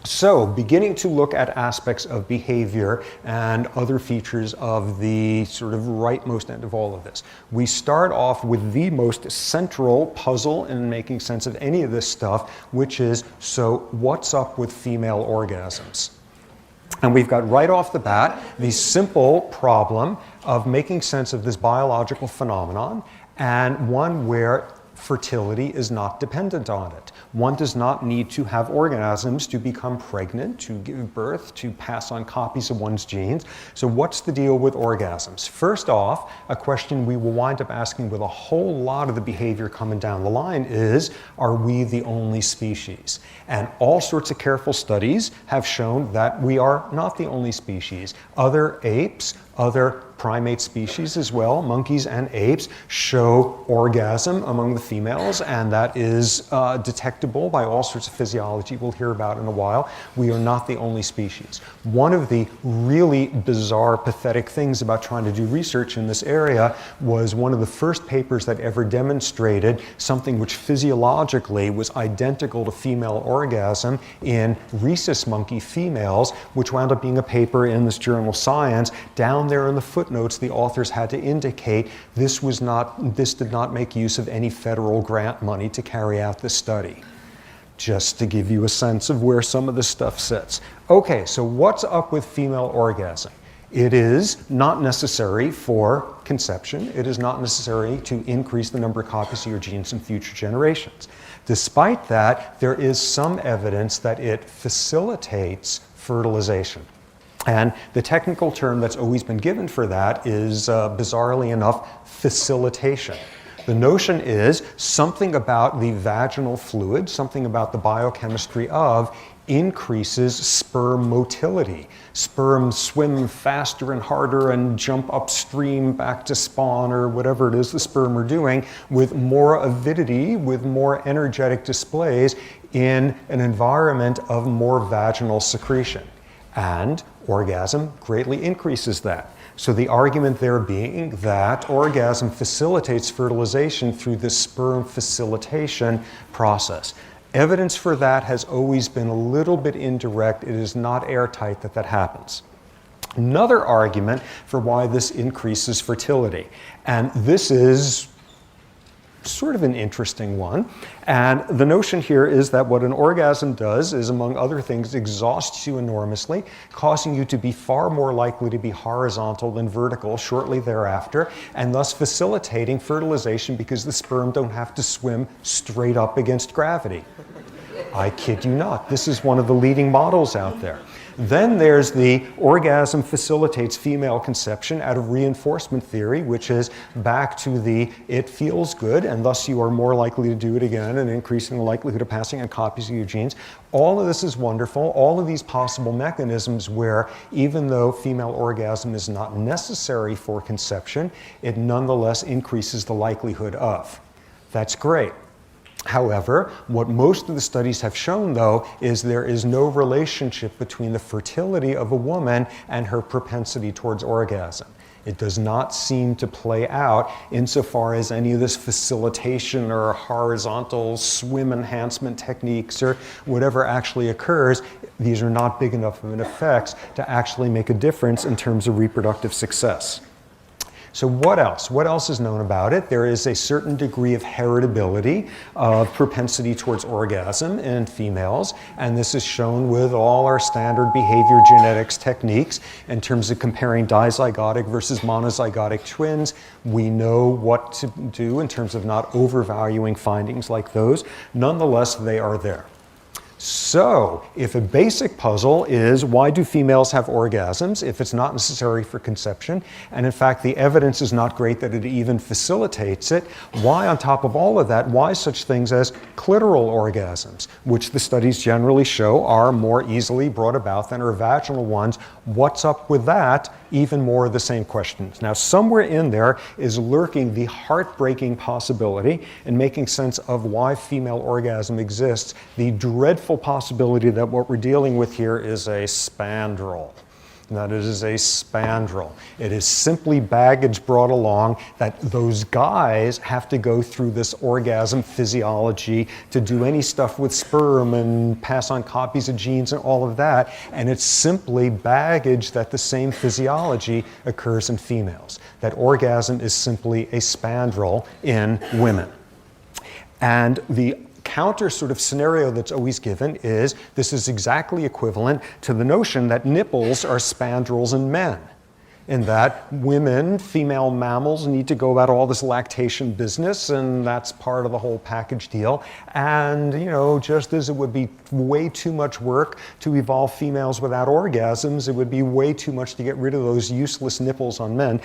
So, beginning to look at aspects of behavior and other features of the sort of rightmost end of all of this. We start off with the most central puzzle in making sense of any of this stuff, which is, so what's up with female orgasms? And we've got right off the bat the simple problem of making sense of this biological phenomenon, and one where fertility is not dependent on it. One does not need to have orgasms to become pregnant, to give birth, to pass on copies of one's genes. So what's the deal with orgasms? First off, a question we will wind up asking with a whole lot of the behavior coming down the line is, are we the only species? And all sorts of careful studies have shown that we are not the only species. Other apes, other primate species as well, monkeys and apes, show orgasm among the females, and that is detectable by all sorts of physiology we'll hear about in a while. We are not the only species. One of the really bizarre, pathetic things about trying to do research in this area was one of the first papers that ever demonstrated something which physiologically was identical to female orgasm in rhesus monkey females, which wound up being a paper in this journal Science. Down there in the footnotes, the authors had to indicate this did not make use of any federal grant money to carry out this study. Just to give you a sense of where some of this stuff sits. Okay, so what's up with female orgasm? It is not necessary for conception. It is not necessary to increase the number of copies of your genes in future generations. Despite that, there is some evidence that it facilitates fertilization. And the technical term that's always been given for that is, bizarrely enough, facilitation. The notion is something about the vaginal fluid, something about the biochemistry of, increases sperm motility. Sperms swim faster and harder and jump upstream back to spawn or whatever it is the sperm are doing with more avidity, with more energetic displays in an environment of more vaginal secretion. And orgasm greatly increases that. So the argument there being that orgasm facilitates fertilization through the sperm facilitation process. Evidence for that has always been a little bit indirect. It is not airtight that that happens. Another argument for why this increases fertility, and this is sort of an interesting one. And the notion here is that what an orgasm does is, among other things, exhausts you enormously, causing you to be far more likely to be horizontal than vertical shortly thereafter, and thus facilitating fertilization because the sperm don't have to swim straight up against gravity. I kid you not. This is one of the leading models out there. Then there's the orgasm facilitates female conception out of reinforcement theory, which is back to the it feels good, and thus you are more likely to do it again and increasing the likelihood of passing on copies of your genes. All of this is wonderful. All of these possible mechanisms where even though female orgasm is not necessary for conception, it nonetheless increases the likelihood of. That's great. However, what most of the studies have shown, though, is there is no relationship between the fertility of a woman and her propensity towards orgasm. It does not seem to play out insofar as any of this facilitation or horizontal swim enhancement techniques or whatever actually occurs. These are not big enough of an effects to actually make a difference in terms of reproductive success. So what else? What else is known about it? There is a certain degree of heritability of propensity towards orgasm in females, and this is shown with all our standard behavior genetics techniques in terms of comparing dizygotic versus monozygotic twins. We know what to do in terms of not overvaluing findings like those. Nonetheless, they are there. So, if a basic puzzle is why do females have orgasms if it's not necessary for conception, and in fact the evidence is not great that it even facilitates it, why on top of all of that, why such things as clitoral orgasms, which the studies generally show are more easily brought about than our vaginal ones? What's up with that? Even more of the same questions. Now, somewhere in there is lurking the heartbreaking possibility, in making sense of why female orgasm exists, the dreadful possibility that what we're dealing with here is a spandrel. that it is a spandrel. It is simply baggage brought along that those guys have to go through this orgasm physiology to do any stuff with sperm and pass on copies of genes and all of that. And it's simply baggage that the same physiology occurs in females. That orgasm is simply a spandrel in women. And the counter sort of scenario that's always given is this is exactly equivalent to the notion that nipples are spandrels in men, in that women, female mammals, need to go about all this lactation business, and that's part of the whole package deal. And, you know, just as it would be way too much work to evolve females without orgasms, it would be way too much to get rid of those useless nipples on men.